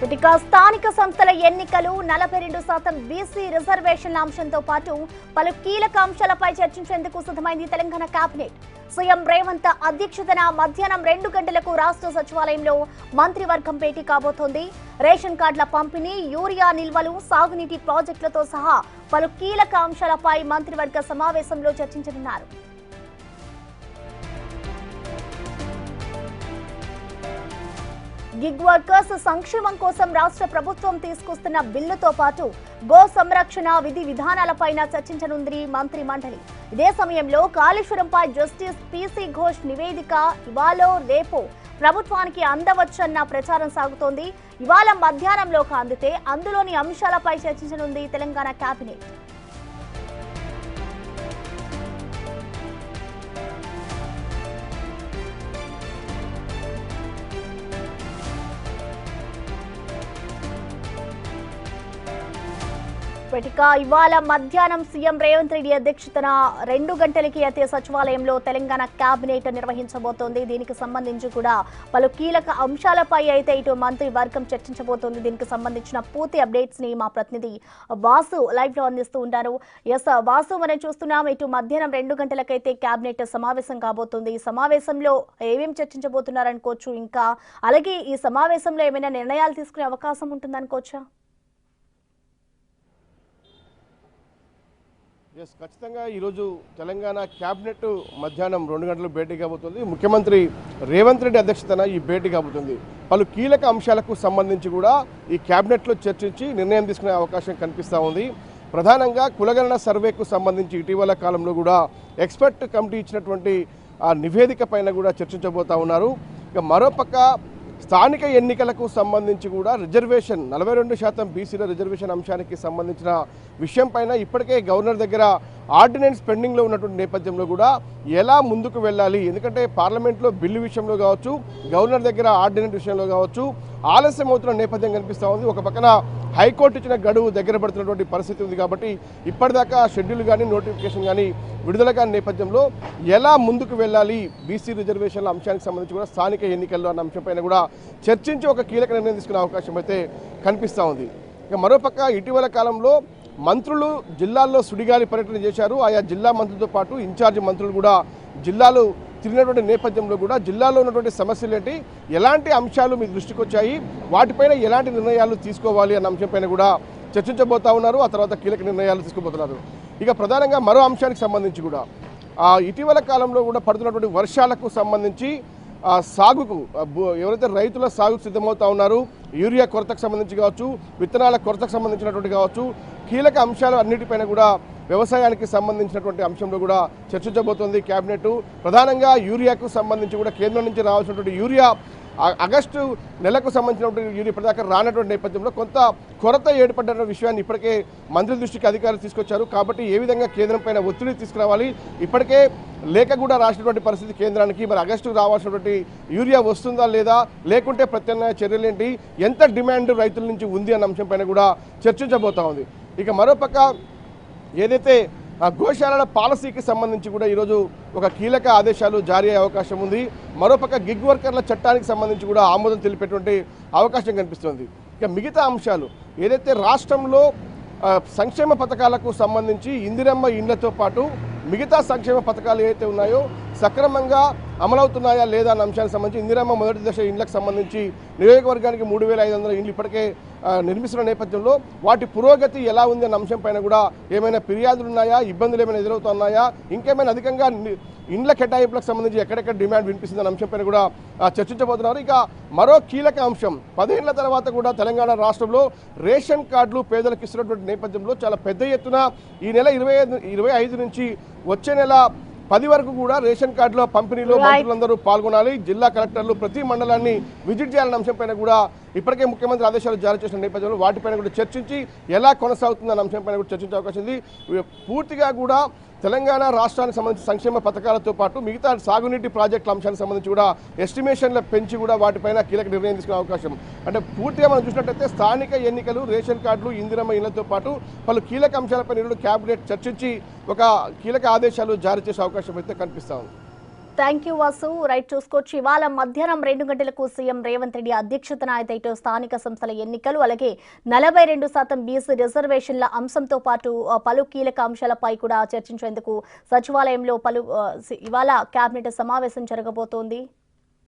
ఇక స్థానిక సంస్థల ఎన్నికలు 42% బీసీ రిజర్వేషన్ల అంశంతో పాటు పలు కీలక అంశాలపై చర్చించేందుకు సిద్ధమైంది తెలంగాణ కేబినెట్. సీఎం రేవంత్ అధ్యక్షతన మధ్యాహ్నం 2 గంటలకు రాష్ట్ర సచివాలయంలో మంత్రివర్గం భేటీ కాబోతోంది. రేషన్ కార్డుల పంపిణీ, యూరియా నిల్వలు, సాగునీటి ప్రాజెక్టులతో సహా పలు కీలక అంశాలపై మంత్రివర్గ సమావేశంలో చర్చించనున్నారు. గిగ్ వర్కర్స్ సంక్షేమం కోసం రాష్ట్ర ప్రభుత్వం తీసుకొస్తున్న బిల్లుతో పాటు గో సంరక్షణ విధి విధానాలపైన చర్చించనుంది మంత్రి మండలి. ఇదే సమయంలో కాళేశ్వరంపై జస్టిస్ పీసీ ఘోష్ నివేదిక ఇవాళ రేపో ప్రభుత్వానికి అందవచ్చన్న ప్రచారం సాగుతోంది. ఇవాళ మధ్యాహ్నంలోకి అందితే అందులోని అంశాలపై చర్చించనుంది తెలంగాణ కేబినెట్. ఇవాళ మధ్యాహ్నం సీఎం రేవంత్ రెడ్డి అధ్యక్షతన 2 గంటలకి అయితే సచివాలయంలో తెలంగాణ కేబినెట్ నిర్వహించబోతోంది. దీనికి సంబంధించి కూడా పలు కీలక అంశాలపై అయితే ఇటు మంత్రి వర్గం చర్చించబోతోంది. దీనికి సంబంధించిన పూర్తి అప్డేట్స్ ని మా ప్రతినిధి వాసు లైవ్ లో అందిస్తూ ఉంటారు. వాసు, మనం చూస్తున్నాం ఇటు మధ్యాహ్నం 2 గంటలకైతే కేబినెట్ సమావేశం కాబోతుంది. ఈ సమావేశంలో ఏమేమి చర్చించబోతున్నారనుకోవచ్చు, ఇంకా అలాగే ఈ సమావేశంలో ఏమైనా నిర్ణయాలు తీసుకునే అవకాశం ఉంటుందనుకోవచ్చా? ఖచ్చితంగా ఈరోజు తెలంగాణ క్యాబినెట్ మధ్యాహ్నం 2 గంటలకు భేటీ కాబోతుంది. ముఖ్యమంత్రి రేవంత్ రెడ్డి అధ్యక్షతన ఈ భేటీ కాబోతుంది. పలు కీలక అంశాలకు సంబంధించి కూడా ఈ క్యాబినెట్లో చర్చించి నిర్ణయం తీసుకునే అవకాశం కనిపిస్తూ ఉంది. ప్రధానంగా కులగణన సర్వేకు సంబంధించి ఇటీవల కాలంలో కూడా ఎక్స్పర్ట్ కమిటీ ఇచ్చినటువంటి ఆ నివేదిక పైన కూడా చర్చించబోతూ ఉన్నారు. ఇక మరోపక్క స్థానిక ఎన్నికలకు సంబంధించి కూడా రిజర్వేషన్ 42% బీసీల రిజర్వేషన్ అంశానికి సంబంధించిన విషయం పైన ఇప్పటికే గవర్నర్ దగ్గర ఆర్డినెన్స్ పెండింగ్లో ఉన్నటువంటి నేపథ్యంలో కూడా ఎలా ముందుకు వెళ్ళాలి, ఎందుకంటే పార్లమెంట్లో బిల్లు విషయంలో కావచ్చు, గవర్నర్ దగ్గర ఆర్డినెన్స్ విషయంలో కావచ్చు ఆలస్యం అవుతున్న నేపథ్యం కనిపిస్తూ ఉంది. ఒక పక్కన హైకోర్టు ఇచ్చిన గడువు దగ్గర పడుతున్నటువంటి పరిస్థితి ఉంది. కాబట్టి ఇప్పటిదాకా షెడ్యూల్ కానీ నోటిఫికేషన్ కానీ విడుదల కాని నేపథ్యంలో ఎలా ముందుకు వెళ్ళాలి బీసీ రిజర్వేషన్ల అంశానికి సంబంధించి కూడా స్థానిక ఎన్నికల్లో అన్న అంశంపైన కూడా చర్చించి ఒక కీలక నిర్ణయం తీసుకునే అవకాశం అయితే కనిపిస్తూ ఉంది. ఇక మరోపక్క ఇటీవల కాలంలో మంత్రులు జిల్లాల్లో సుడిగాలి పర్యటన చేశారు. ఆయా జిల్లా మంత్రులతో పాటు ఇన్ఛార్జి మంత్రులు కూడా జిల్లాలు తిరిగినటువంటి నేపథ్యంలో కూడా జిల్లాలో ఉన్నటువంటి సమస్యలు ఏంటి, ఎలాంటి అంశాలు మీ దృష్టికి వచ్చాయి, వాటిపైన ఎలాంటి నిర్ణయాలు తీసుకోవాలి అన్న అంశంపైన కూడా చర్చించబోతా ఉన్నారు. ఆ తర్వాత కీలక నిర్ణయాలు తీసుకోబోతున్నారు. ఇక ప్రధానంగా మరో అంశానికి సంబంధించి కూడా ఇటీవల కాలంలో కూడా పడుతున్నటువంటి వర్షాలకు సంబంధించి సాగుకు ఎవరైతే రైతుల సాగుకు సిద్ధమవుతా ఉన్నారు, యూరియా కొరతకు సంబంధించి కావచ్చు, విత్తనాల కొరతకు సంబంధించినటువంటి కావచ్చు, కీలక అంశాలు అన్నిటిపైన కూడా వ్యవసాయానికి సంబంధించినటువంటి అంశంలో కూడా చర్చించబోతోంది కేబినెట్. ప్రధానంగా యూరియాకు సంబంధించి కూడా కేంద్రం నుంచి రావాల్సినటువంటి యూరియా ఆగస్టు నెలకు సంబంధించినటువంటి యూరియా ఇప్పటిదాకా రానటువంటి నేపథ్యంలో కొంత కొరత ఏర్పడ్డ విషయాన్ని ఇప్పటికే మంత్రి దృష్టికి అధికారులు తీసుకొచ్చారు. కాబట్టి ఏ విధంగా కేంద్రం పైన ఒత్తిడి తీసుకురావాలి, ఇప్పటికే లేఖ కూడా రాసినటువంటి పరిస్థితి కేంద్రానికి, మరి ఆగస్టుకు రావాల్సినటువంటి యూరియా వస్తుందా లేదా, లేకుంటే ప్రత్యామ్నాయ చర్యలేంటి, ఎంత డిమాండ్ రైతుల నుంచి ఉంది అన్న అంశంపైన కూడా చర్చించబోతా ఉంది. ఇక మరోపక్క ఏదైతే గోశాలల పాలసీకి సంబంధించి కూడా ఈరోజు ఒక కీలక ఆదేశాలు జారీ అయ్యే అవకాశం ఉంది. మరోపక్క గిగ్ వర్కర్ల చట్టానికి సంబంధించి కూడా ఆమోదం తెలిపేటువంటి అవకాశం కనిపిస్తుంది. ఇక మిగతా అంశాలు ఏదైతే రాష్ట్రంలో సంక్షేమ పథకాలకు సంబంధించి ఇందిరమ్మ ఇండ్లతో పాటు మిగతా సంక్షేమ పథకాలు ఏవైతే ఉన్నాయో సక్రమంగా అమలవుతున్నాయా లేదా అన్న అంశానికి సంబంధించి ఇందిరమ్మ మొదటి దశ ఇండ్లకు సంబంధించి నియోజకవర్గానికి 3500 ఇండ్లు ఇప్పటికే నిర్మిస్తున్న నేపథ్యంలో వాటి పురోగతి ఎలా ఉంది అన్న అంశం పైన కూడా ఏమైనా ఫిర్యాదులు ఉన్నాయా, ఇబ్బందులు ఏమైనా ఎదురవుతున్నాయా, ఇంకేమైనా అధికంగా ఇండ్ల కేటాయింపులకు సంబంధించి ఎక్కడెక్కడ డిమాండ్ వినిపిస్తుందన్న అంశం పైన కూడా చర్చించబోతున్నారు. ఇక మరో కీలక అంశం 10 ఏళ్ల తర్వాత కూడా తెలంగాణ రాష్ట్రంలో రేషన్ కార్డులు పేదలకు ఇస్తున్నటువంటి నేపథ్యంలో చాలా పెద్ద ఎత్తున ఈ నెల 25 నుంచి వచ్చే నెల 10 వరకు కూడా రేషన్ కార్డుల పంపిణీలో మంత్రులందరూ పాల్గొనాలి. జిల్లా కలెక్టర్లు ప్రతి మండలాన్ని విజిట్ చేయాలన్న అంశంపైన కూడా ఇప్పటికే ముఖ్యమంత్రి ఆదేశాలు జారీ చేసిన నేపథ్యంలో వాటిపైన కూడా చర్చించి ఎలా కొనసాగుతుందన్న అంశంపైన కూడా చర్చించే అవకాశం ఉంది. పూర్తిగా కూడా తెలంగాణ రాష్ట్రానికి సంబంధించి సంక్షేమ పథకాలతో పాటు మిగతా సాగునీటి ప్రాజెక్టుల అంశానికి సంబంధించి కూడా ఎస్టిమేషన్ల పెంచి కూడా వాటిపైన కీలక నిర్ణయం తీసుకునే అవకాశం. అంటే పూర్తిగా మనం చూసినట్టయితే స్థానిక ఎన్నికలు, రేషన్ కార్డులు, ఇందిరమ్మ ఇళ్లతో పాటు పలు కీలక అంశాలపై కేబినెట్ చర్చించి ఒక కీలక ఆదేశాలు జారీ చేసే అవకాశం అయితే కనిపిస్తా ఉంది. Thank you Vasu. రైట్, చూసుకోవచ్చు ఇవాళ మధ్యాహ్నం 2 గంటలకు సీఎం రేవంత్ రెడ్డి అధ్యక్షతన అయితే ఇటు స్థానిక సంస్థల ఎన్నికలు, అలాగే 42% బీసీ రిజర్వేషన్ల అంశంతో పాటు పలు కీలక అంశాలపై కూడా చర్చించేందుకు సచివాలయంలో ఇవాళ కేబినెట్ సమావేశం జరగబోతోంది.